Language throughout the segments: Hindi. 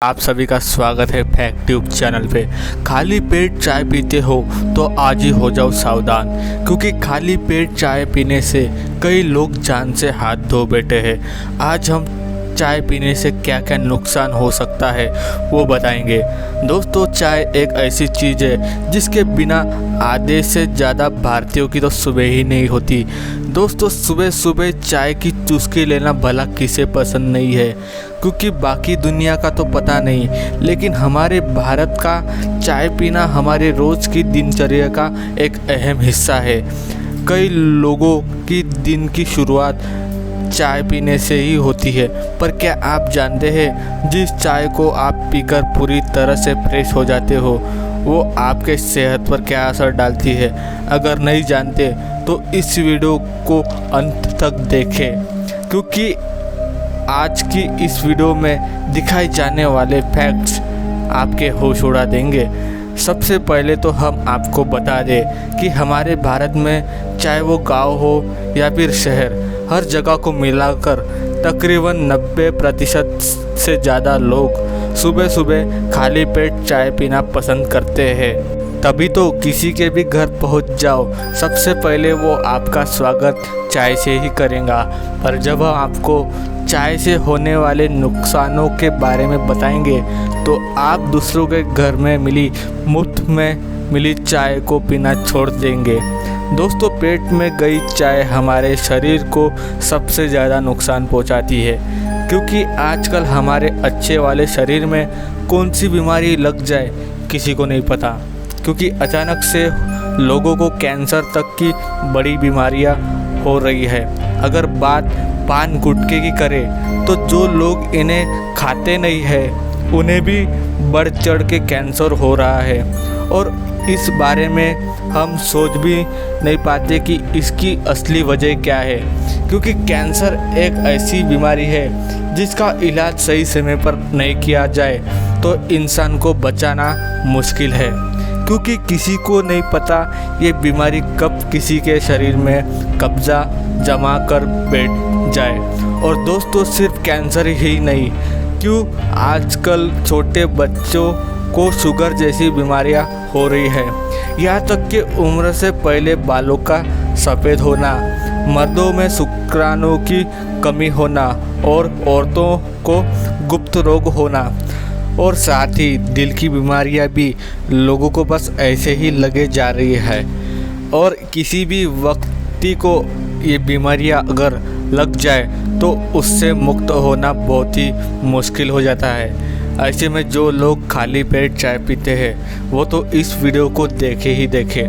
आप सभी का स्वागत है फैक्ट ट्यूब चैनल पे। खाली पेट चाय पीते हो तो आज ही हो जाओ सावधान, क्योंकि खाली पेट चाय पीने से कई लोग जान से हाथ धो बैठे हैं। आज हम चाय पीने से क्या क्या नुकसान हो सकता है वो बताएंगे। दोस्तों, चाय एक ऐसी चीज़ है जिसके बिना आधे से ज़्यादा भारतीयों की तो सुबह ही नहीं होती। दोस्तों, सुबह सुबह चाय की चुस्की लेना भला किसे पसंद नहीं है, क्योंकि बाकी दुनिया का तो पता नहीं, लेकिन हमारे भारत का चाय पीना हमारे रोज़ की दिनचर्या का एक अहम हिस्सा है। कई लोगों की दिन की शुरुआत चाय पीने से ही होती है, पर क्या आप जानते हैं जिस चाय को आप पीकर पूरी तरह से फ्रेश हो जाते हो वो आपके सेहत पर क्या असर डालती है? अगर नहीं जानते तो इस वीडियो को अंत तक देखें, क्योंकि आज की इस वीडियो में दिखाए जाने वाले फैक्ट्स आपके होश उड़ा देंगे। सबसे पहले तो हम आपको बता दें कि हमारे भारत में चाहे वो गांव हो या फिर शहर, हर जगह को मिलाकर तकरीबन 90% से ज़्यादा लोग सुबह सुबह खाली पेट चाय पीना पसंद करते हैं। तभी तो किसी के भी घर पहुंच जाओ, सबसे पहले वो आपका स्वागत चाय से ही करेगा। पर जब हम आपको चाय से होने वाले नुकसानों के बारे में बताएंगे तो आप दूसरों के घर में मुफ्त में मिली चाय को पीना छोड़ देंगे। दोस्तों, पेट में गई चाय हमारे शरीर को सबसे ज़्यादा नुकसान पहुंचाती है, क्योंकि आजकल हमारे अच्छे वाले शरीर में कौन सी बीमारी लग जाए किसी को नहीं पता, क्योंकि अचानक से लोगों को कैंसर तक की बड़ी बीमारियां हो रही है। अगर बात पान गुटखे की करें तो जो लोग इन्हें खाते नहीं है उन्हें भी बढ़ चढ़ के कैंसर हो रहा है, और इस बारे में हम सोच भी नहीं पाते कि इसकी असली वजह क्या है। क्योंकि कैंसर एक ऐसी बीमारी है जिसका इलाज सही समय पर नहीं किया जाए तो इंसान को बचाना मुश्किल है, क्योंकि किसी को नहीं पता ये बीमारी कब किसी के शरीर में कब्जा जमा कर बैठ जाए। और दोस्तों, सिर्फ कैंसर ही नहीं, क्यों आजकल छोटे बच्चों को शुगर जैसी बीमारियां हो रही है। यहाँ तक कि उम्र से पहले बालों का सफ़ेद होना, मर्दों में शुक्राणु की कमी होना और औरतों को गुप्त रोग होना, और साथ ही दिल की बीमारियां भी लोगों को बस ऐसे ही लगे जा रही है। और किसी भी व्यक्ति को ये बीमारियां अगर लग जाए तो उससे मुक्त होना बहुत ही मुश्किल हो जाता है। ऐसे में जो लोग खाली पेट चाय पीते हैं वो तो इस वीडियो को देखे ही देखें।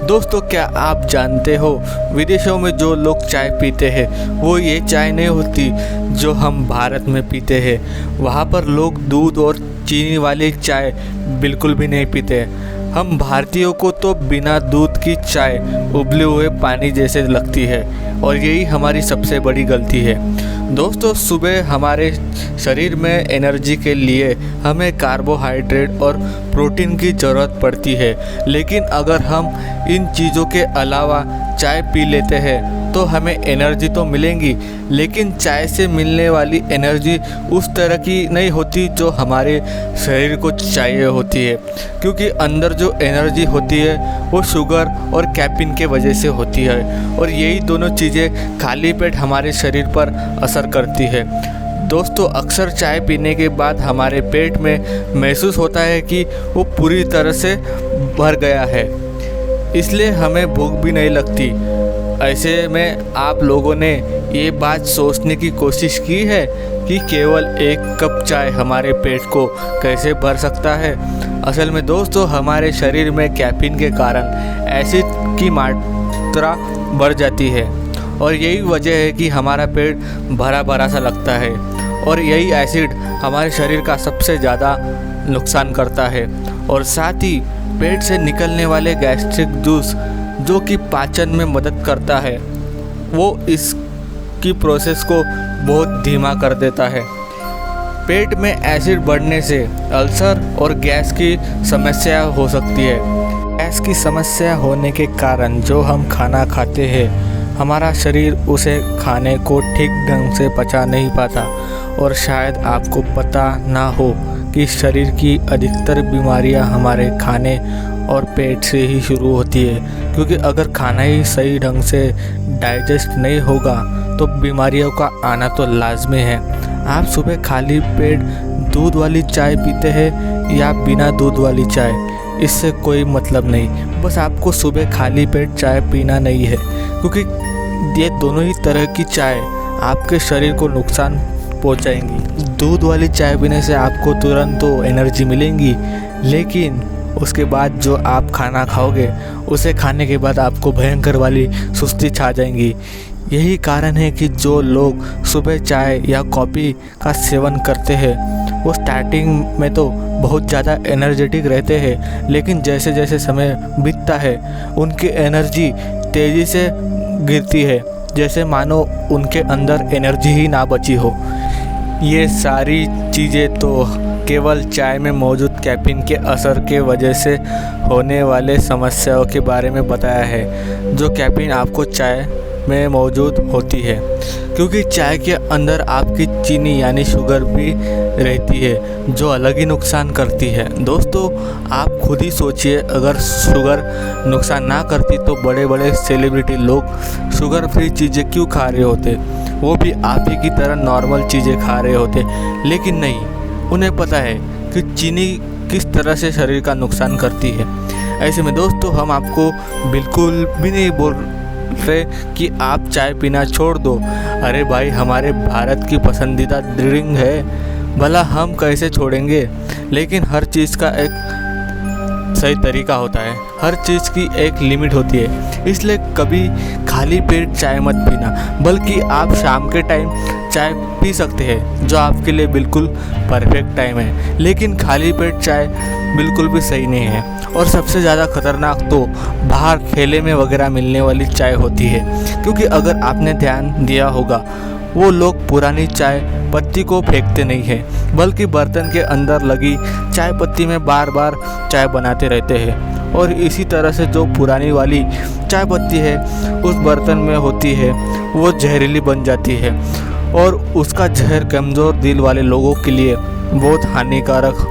दोस्तों, क्या आप जानते हो विदेशों में जो लोग चाय पीते हैं वो ये चाय नहीं होती जो हम भारत में पीते हैं। वहाँ पर लोग दूध और चीनी वाली चाय बिल्कुल भी नहीं पीते। हम भारतीयों को तो बिना दूध की चाय उबले हुए पानी जैसे लगती है, और यही हमारी सबसे बड़ी गलती है। दोस्तों, सुबह हमारे शरीर में एनर्जी के लिए हमें कार्बोहाइड्रेट और प्रोटीन की ज़रूरत पड़ती है, लेकिन अगर हम इन चीज़ों के अलावा चाय पी लेते हैं तो हमें एनर्जी तो मिलेगी, लेकिन चाय से मिलने वाली एनर्जी उस तरह की नहीं होती जो हमारे शरीर को चाहिए होती है, क्योंकि अंदर जो एनर्जी होती है वो शुगर और कैफीन के वजह से होती है, और यही दोनों चीज़ें खाली पेट हमारे शरीर पर असर करती है। दोस्तों, अक्सर चाय पीने के बाद हमारे पेट में महसूस होता है कि वो पूरी तरह से भर गया है, इसलिए हमें भूख भी नहीं लगती। ऐसे में आप लोगों ने ये बात सोचने की कोशिश की है कि केवल एक कप चाय हमारे पेट को कैसे भर सकता है? असल में दोस्तों, हमारे शरीर में कैफीन के कारण एसिड की मात्रा बढ़ जाती है, और यही वजह है कि हमारा पेट भरा भरा सा लगता है, और यही एसिड हमारे शरीर का सबसे ज़्यादा नुकसान करता है। और साथ ही पेट से निकलने वाले गैस्ट्रिक जूस जो कि पाचन में मदद करता है, वो इसकी प्रोसेस को बहुत धीमा कर देता है। पेट में एसिड बढ़ने से अल्सर और गैस की समस्या हो सकती है। गैस की समस्या होने के कारण जो हम खाना खाते हैं हमारा शरीर उसे खाने को ठीक ढंग से पचा नहीं पाता, और शायद आपको पता ना हो कि शरीर की अधिकतर बीमारियां हमारे खाने और पेट से ही शुरू होती है, क्योंकि अगर खाना ही सही ढंग से डाइजेस्ट नहीं होगा तो बीमारियों का आना तो लाजमी है। आप सुबह खाली पेट दूध वाली चाय पीते हैं या बिना दूध वाली चाय, इससे कोई मतलब नहीं। बस आपको सुबह खाली पेट चाय पीना नहीं है, क्योंकि ये दोनों ही तरह की चाय आपके शरीर को नुकसान पहुंचाएंगी। दूध वाली चाय पीने से आपको तुरंत तो एनर्जी मिलेगी, लेकिन उसके बाद जो आप खाना खाओगे उसे खाने के बाद आपको भयंकर वाली सुस्ती छा जाएंगी। यही कारण है कि जो लोग सुबह चाय या कॉफ़ी का सेवन करते हैं वो स्टार्टिंग में तो बहुत ज़्यादा एनर्जेटिक रहते हैं, लेकिन जैसे जैसे समय बीतता है उनकी एनर्जी तेज़ी से गिरती है, जैसे मानो उनके अंदर एनर्जी ही ना बची हो। ये सारी चीज़ें तो केवल चाय में मौजूद कैफीन के असर के वजह से होने वाले समस्याओं के बारे में बताया है, जो कैफीन आपको चाय में मौजूद होती है, क्योंकि चाय के अंदर आपकी चीनी यानी शुगर भी रहती है जो अलग ही नुकसान करती है। दोस्तों, आप खुद ही सोचिए, अगर शुगर नुकसान ना करती तो बड़े बड़े सेलिब्रिटी लोग शुगर फ्री चीज़ें क्यों खा रहे होते? वो भी आप ही की तरह नॉर्मल चीज़ें खा रहे होते, लेकिन नहीं, उन्हें पता है कि चीनी किस तरह से शरीर का नुकसान करती है। ऐसे में दोस्तों, हम आपको बिल्कुल भी नहीं बोल रहे कि आप चाय पीना छोड़ दो। अरे भाई, हमारे भारत की पसंदीदा ड्रिंक है, भला हम कैसे छोड़ेंगे? लेकिन हर चीज़ का एक सही तरीका होता है, हर चीज़ की एक लिमिट होती है। इसलिए कभी खाली पेट चाय मत पीना, बल्कि आप शाम के टाइम चाय पी सकते हैं, जो आपके लिए बिल्कुल परफेक्ट टाइम है। लेकिन खाली पेट चाय बिल्कुल भी सही नहीं है। और सबसे ज़्यादा खतरनाक तो बाहर ठेले में वगैरह मिलने वाली चाय होती है, क्योंकि अगर आपने ध्यान दिया होगा, वो लोग पुरानी चाय पत्ती को फेंकते नहीं हैं, बल्कि बर्तन के अंदर लगी चाय पत्ती में बार बार चाय बनाते रहते हैं। और इसी तरह से जो पुरानी वाली चाय पत्ती है उस बर्तन में होती है, वो जहरीली बन जाती है, और उसका जहर कमज़ोर दिल वाले लोगों के लिए बहुत हानिकारक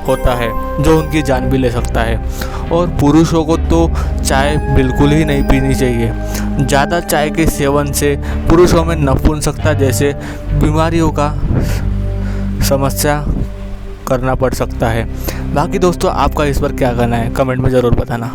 होता है, जो उनकी जान भी ले सकता है। और पुरुषों को तो चाय बिल्कुल ही नहीं पीनी चाहिए। ज़्यादा चाय के सेवन से पुरुषों में नपुंसकता जैसे बीमारियों का समस्या करना पड़ सकता है। बाकी दोस्तों, आपका इस पर क्या कहना है, कमेंट में ज़रूर बताना।